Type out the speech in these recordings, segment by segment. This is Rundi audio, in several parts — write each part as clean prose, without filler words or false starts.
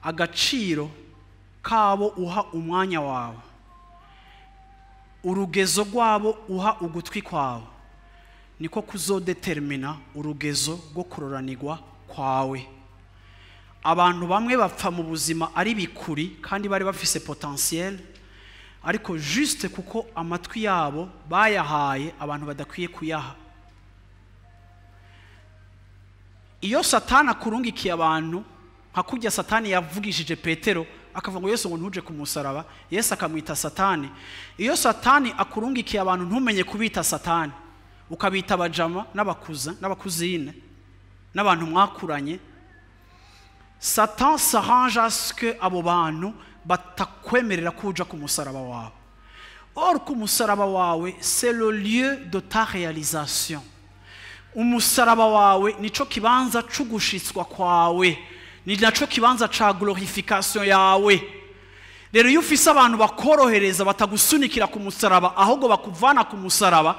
agaciro kabo uha umwanya wawe, urugezo rwabo uha ugutwi kwawe, niko kuzodetermina urugezo rwo kuroranirwa kwawe. Abantu bamwe bapfa mu buzima ari bikuri kandi bari bafise potentiel, ariko juste kuko amatwi yabo bayahaye abantu badakwiye kuyaha. Iyo Satani akurungikiye abantu nka kurya Satani yavugishije Petero akavuga ngo Yesu ngo ntuje ku musaraba, Yesu akamwita Satani. Iyo Satani akurungikiye abantu ntumenye kubita Satani, ukabita abajama n'abakuzine n'abantu mwakuranye, Satan s'arrange à ce que abo bantu batakwemerera kuja ku musaraba wawe. Or ku musaraba wawe c'est le lieu de ta réalisation. Umusaraba wawe nico kibanza cugushitswa kwawe, ni naco kibanza ca glorification yawe. Rero iyo ufise abantu bakorohereza batagusunikira ku musaraba ahubwo bakuvana ku musaraba,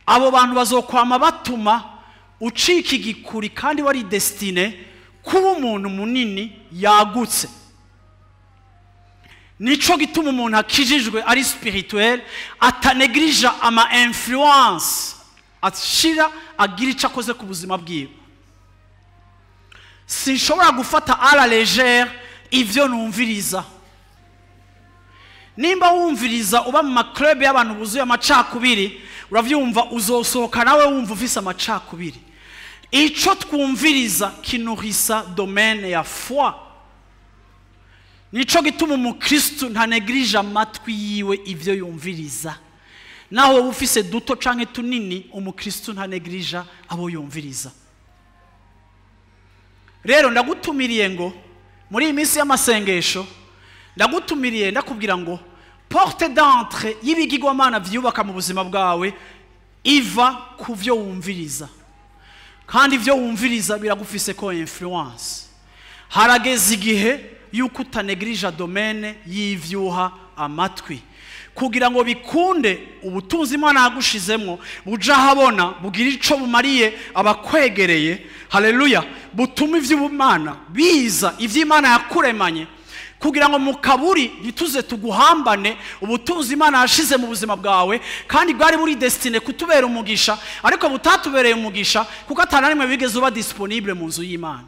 abo bantu bazokwama batuma ucika igikuri kandi wari destine kuba umuntu munini yagutse. Nico gituma umuntu akijijwe ari spirituel atanegrija ama influence, ashira agira ico akoze ku buzima bwiwe. Sinshobora gufata à la légère ivyo numviriza. Nimba wumviriza uba mu maklub y'abantu buzuye amacakubiri, uravyumva uzosohoka nawe wumva ufise amacakubiri. Ico twumviriza kinuhisa domaine ya foi. Nico gituma umukristo ntanegrija amatwi yiwe ivyo yumviriza. Naho ufise duto canke tunini, umukristo ntanegrija abo yumviriza. Rero ndagutumiriye ngo muri iyi minsi y'amasengesho, ndagutumiriye ndakubwira ngo porte d'entrée y'ibigirwamana vyubaka mu buzima bwawe iva ku vyo wumviriza, kandi vyo wumviriza biragufise ko influence. Harageze igihe yuko utanegrija domaine y'ivyuha amatwi, kugira ngo bikunde ubutunzi Imana yagushizemwo buja habona, bugira ico bumariye abakwegereye. Haleluya! Butuma ivy'Imana biza, ivy'Imana yakuremanye, kugira ngo mu kaburi ntituze tuguhambane ubutunzi Imana yashize mu buzima bwawe, kandi bwari buri destine kutubera umugisha, ariko butatubereye umugisha kuko atanarimwe bigeze uba disponible mu nzu y'Imana.